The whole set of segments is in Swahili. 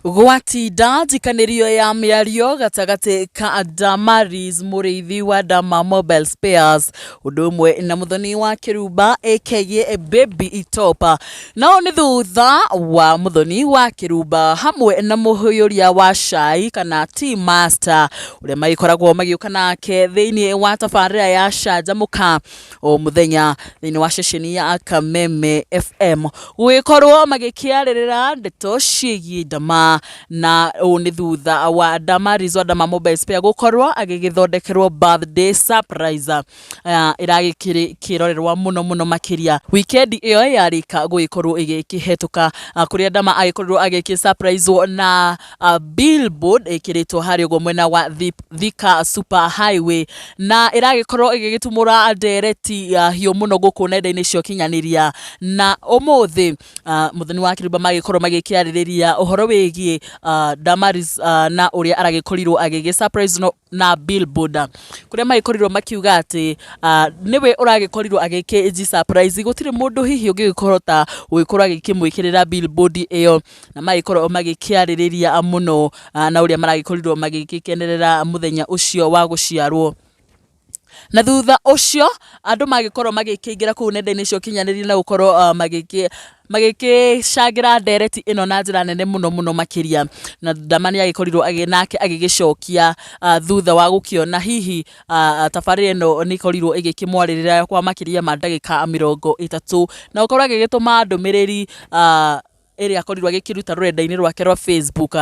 Gwatinda njikanirio ya miario gatagati ka Damaris muriithi wa Dama Mobile Spares undu umwe na muthoni wa Wakirumba aka Baby Itopa. Nao ni thutha wa muthoni wa Wakirumba hamwe na muhuyuria wa cai kana tea master uria magikoragwo magiuka nake thiini wa tabarira ya canjamuka o muthenya thiini wa ceceni ya Kameme FM gugikorwo magikiaririra ndeto ciigi Dama na ni thutha wa Damaris wa Dama Mobile Spare gukorwo agigithondekerwo birthday surprise iragikirorerwa muno makiria. Weekend iyo yarika gugikorwo igikihetuka kuria Dama agikorwo agiki surprise na billboard ikiritwo hari ugo mwena wa Thika Super Highway na iragikorwo igigitumura ndereti hiyo muno guku nenda-ini cio kinyaniria na umuthi muthoni wa Wakirumba magikorwo magikiaririria uhoro wigi Damaris na uria aragikorirwo agigi surprise na billboard kuria magikorirwo makiuga ati niwe uragikorirwo agiki surprise gutire mundu hihi ungikorota ugikorwo agikimwikirira billboard iyo na magikorwo magikiaririria muno na uria maragikorirwo magikikenerera muthenya ucio wa guciarwo. Na thutha ucio andu magikorwo magikiingira ku nenda-ini cio kinyaniriria na gukorwo magikicangira ndereti ino na njira nene muno makiria na Dama ni agikorirwo aginake agigicokia thutha wa gukiona hihi tabarira ino ni ikorirwo igikimwaririra kwa makiria ma ndagika 30 na gukorwo agigituma ndumiriri eri akorirwo agikiruta rurenda-ini rwake rwa Facebook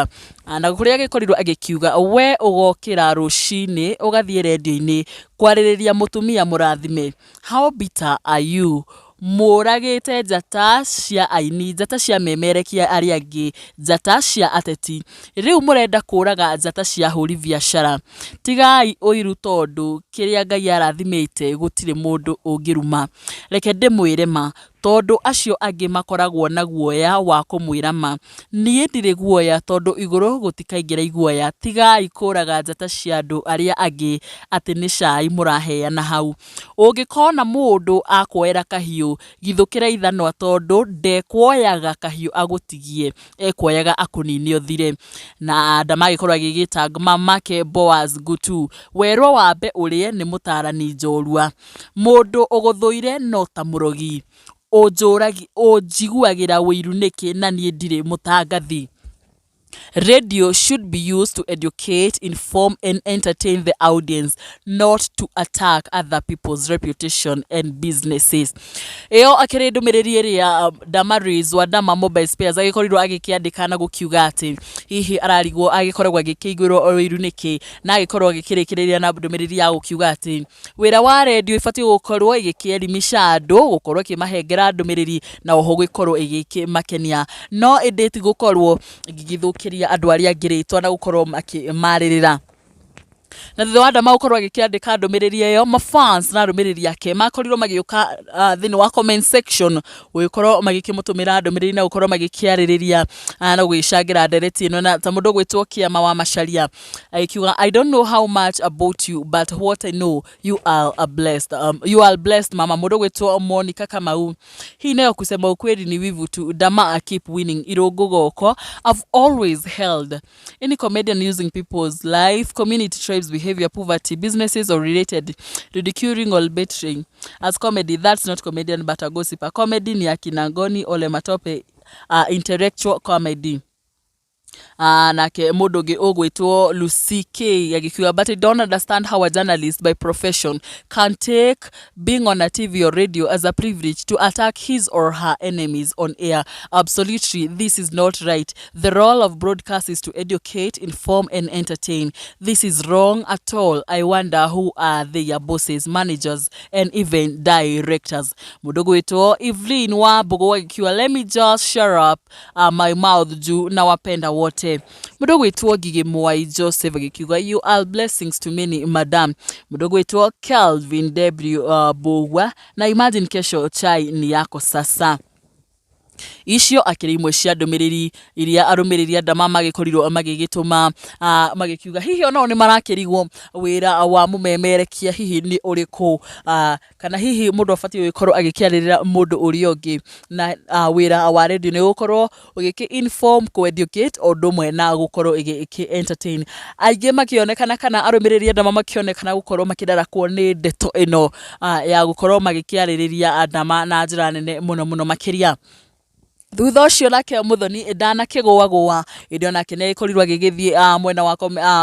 na kuria agikorwo agikiuga we ugokira rucini ugathie radio-ini kwaririria mutumia murathime. How bitter are you? Muragite njata cia aini, njata cia memerekia aria angi, njata cia ateti. Riu murenda kuraga njata cia huri biashara. Tigai uiru tondu kiria Ngai arathimite gutire mundu ungiruma. Reke ndimwire ma tondu acio angi makoragwo na guoya wa kumwira ma. Nie ndire guoya tondu iguru gutikaingira iguoya. Tigai kuraga njata cia andu aria angi ati ni cai muraheana hau. Ungikona mundu akwera kahiu githukira ithanwa tondu ndekwoyaga kahiu agutigie ekwoyaga akunini uthire. Na Dama agikorwo agigita mamake Boaz Gutu werwo wambe urie ni mutarani njorua mundu uguthuire no ta murogi ujuragi ujiguagira wiru niki na nie ndire mutangathi. Radio should be used to educate, inform and entertain the audience, not to attack other people's reputation and businesses. Eo akire ndumiriri iria Damaris wa Dama Mobile Spares agikorirwo agikiandika na gukiuga ati hihi ararigwo agikoragwo agikigwirwo oiru niki na agikorwo agikirikiriria na ndumiriri ya gukiuga ati wira wa radio ifati gukorwo igikielimisha andu gukorwo kimahengera ndumiriri na oho gukorwo igikimakenia no edit gukorwo igithukiria andu aria ngiritwa na gukorwo makimaririra. Na thutha wa Dama gukorwo agikiandika ndumiriri iyo mafans na ndumiriri yake makorirwo magiuka thini wa comment section gukorwo magikimutumira ndumiriri na gukorwo magikiaririria na gugicangira ndereti ino na ta mundu gwitwo Kiama wa Macharia akiuga I don't know how much about you but what I know you are blessed. You are blessed mama. Mundu gwitwo Monica Kamau hii nayo kusema ukweli ni wivu tu. Dama keep winning irungu goko. I've always held any comedian using people's life, community, tribes, behavior, poverty, businesses or related, ridiculing or betraying as comedy. That's not comedian but a gossip. Comedy ni akinangoni ole matope intellectual comedy. Nake mundu ngi ugwitwo Lucy K agikiuga but I don't understand how a journalist by profession can take being on a TV or radio as a privilege to attack his or her enemies on air. Absolutely, this is not right. The role of broadcast is to educate, inform and entertain. This is wrong at all. I wonder who are their bosses, managers and even directors. Mundu gwitwo Evelyn wa Bogo agikiuga let me just shut up my mouth juu na wapenda wote. Mudogo wetu Gigi Mwai Joseph agikiuga you are blessings to many madam. Mudogo wetu Kelvin W Bogwa na imagine kesho chai ni yako sasa. icio akiri imwe cia ndumiriri iria arumiriri a Dama magikorirwo magigituma magikiuga hihi onao ni marakirigwo wira wa mumemerekia hihi ni uriku kana hihi mundu afati gukorwo agikiaririra mundu uri ungi na wira wa radio ni gukorwo ugiki inform ku educate odumwe na gukorwo igi entertain aige makionekana kana arumiriri a Dama makionekana gukorwo makidarakwo ni ndeto ino ya gukorwo magikiaririria Dama na njira nene muno makiria. Thutha ucio nake Muthoni ndana kigwa idio nake ne ikorirwa gigithie mwena wa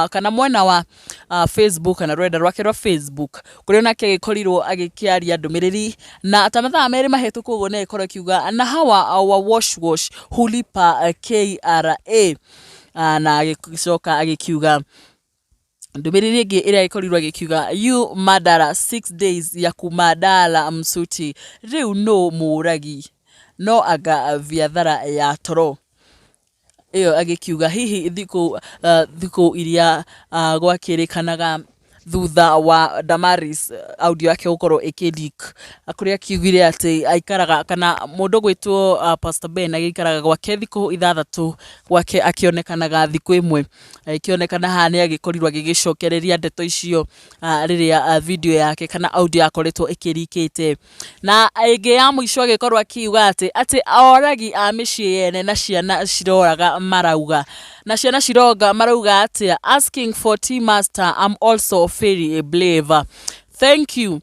kana mwena wa Facebook kana rwenda rwake rwa Facebook kurio nake gikorirwo agikiaria ndumiriri na tamatha meri mahetuku ugo ne ikoro kiuga na hawa wa wash hulipa KRA na agicoka agikiuga ndumiriri ingi iria ikorirwa gikiuga you madara 6 days ya kumadala msuti riu no muragi no aga viathara ya toro iyo agikiuga hihi thiku iria gwakirikanaga thutha wa Damaris audio yake gukorwo ikileak akuria kiugire ati aikaraga kana mundu gwitwo Pastor Ben agikaraga gwake thiku 6 gwake akionekanaga thiku imwe ikionekana hane agikorirwa gigicokereria ndeto icio riria video yake kana audio yakoretwo ikirikite na aige ya muico agikorwo akiuga ati oragi a micii yene na ciana ciroraga marauga na ciana ciroga marauga ati asking for tea master I'm also very brave. Thank you.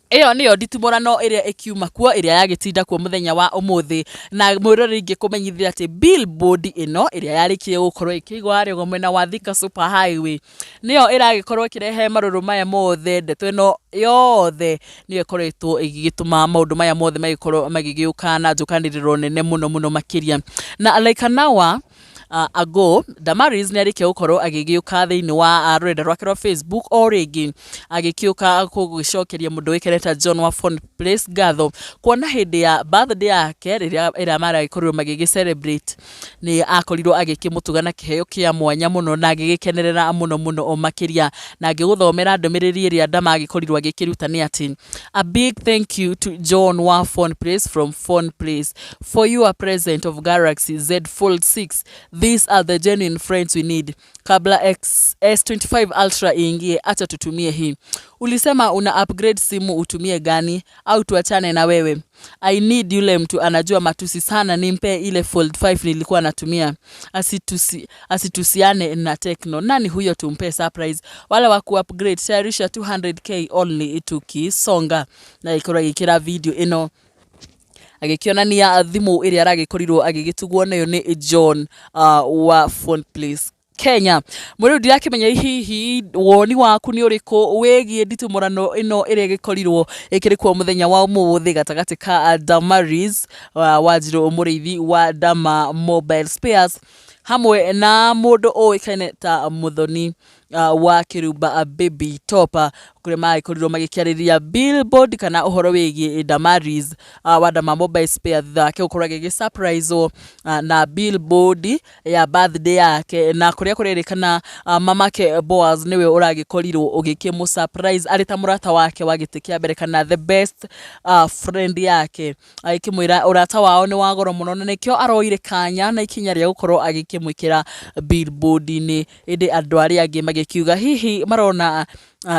Iyo niyo Nditimurano iria ikiuma kuo iria yagitinda kuo muthenya wa umuthi na mwirori ingi kumenyithia ati billboard ino iria yarikie gukorwo ikigwa ari mwena wa Thika Super Highway niyo iragikorwo ikirehe maruru maya mothe ndeto ino yothe niyo ikoretwo igigituma maundu maya mothe magikorwo magigiuka na njukaniriro nene muno makiria na like an hour ago Damaris ni arikia gukorwo agigiuka thiini wa rwenda rwake rwa Facebook o ringi agikiuka kugicokeria mundu wikereta John wa Phone Place gatho kuona hindi ya birthday yake riria mara ikorirwo magigi celebrate ni akorirwo agikimutugana kiheo kia mwanya muno na agigikenerera muno o makiria na agiguthomera ndumiriri iria Dama agikorirwo agikiruta ni ati a big thank you to John wa Phone Place from Phone Place for your present of Galaxy Z Fold 6. These are the genuine friends we need. Kabla S25 Ultra ingie, acha tutumie hii. Ulisema una upgrade simu utumie gani au tuachane na wewe. I need yule mtu anajua matusi sana nimpe ile Fold 5 nilikuwa natumia. Asitusiane na Tecno. Nani huyo tumpe surprise? Wala waku upgrade sharisha 200k only tukisonga. Na ikora gikira video ino agikionania thimu iria aragikorirwo agigitugwo nayo ni John wa Phone Place Kenya. Mwiri ndirakimenya hihi woni waku ni uriku wegie Nditimurano ino iria gikorirwo ikirikwo muthenya wa umuthi gatagati ka Damaris Wanjiru muriithi wa Dama Mobile Spares hamwe na mundu oikaine ta Muthoni Wakirumba baby topa kuria maikorirwo magikiariria billboard kana uhoro wigie Damaris wa Dama Mobile Spares thake ukorwa gigi surprise na billboard ya birthday yake na kuria kurerekana mamake Boaz niwe uragikorirwo ugikimu surprise ari ta murata wake wagitikia mbere kana the best friend yake aikimwira urata wao ni wagoro muno nikio aroire kanya na ikinya ria gukorwo agikimwikira billboard ni indi andu ari angi magikiuga hihi marona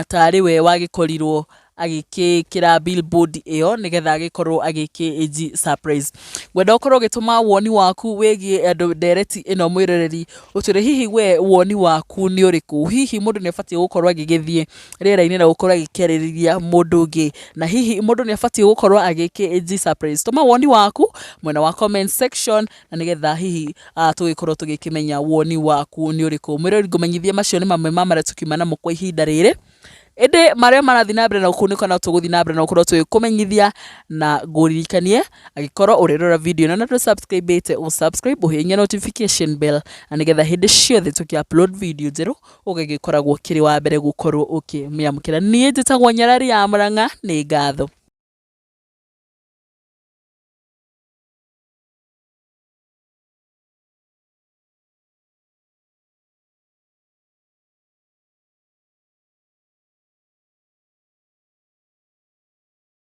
tari we wagikorirwo agikira billboard iyo nigetha agikorwo agikiji surprise gwenda ukorwo gituma woni waku wegie andu direct ino mwirereri utire hihi we woni waku ni uriku hihi mundu ni afati gukorwo agigithie rera-ini na gukorwo agikeriria mundu ngi na hihi mundu ni afati gukorwo agikiji surprise tuma woni waku mwena wa comment section na nigetha hihi tugikorwo tugikimenya woni waku ni uriku mwirereri ngumenyithia macio ni mamwe mamara tukimana mukwa ihinda riri ende maria marathi na mbere na ukunika na tuguthi na mbere na ukorwo tukumenyithia na nguririkanie agikorwo urirora video na tu subscribe bete o subscribe uhinya notification bell anigetha hindi ciothe tuki upload video njeru ugigikoragwo kiri wa mbere gukorwo ukimyamukira nie njitagwo Nyarari ya Murang'a ni ngatho.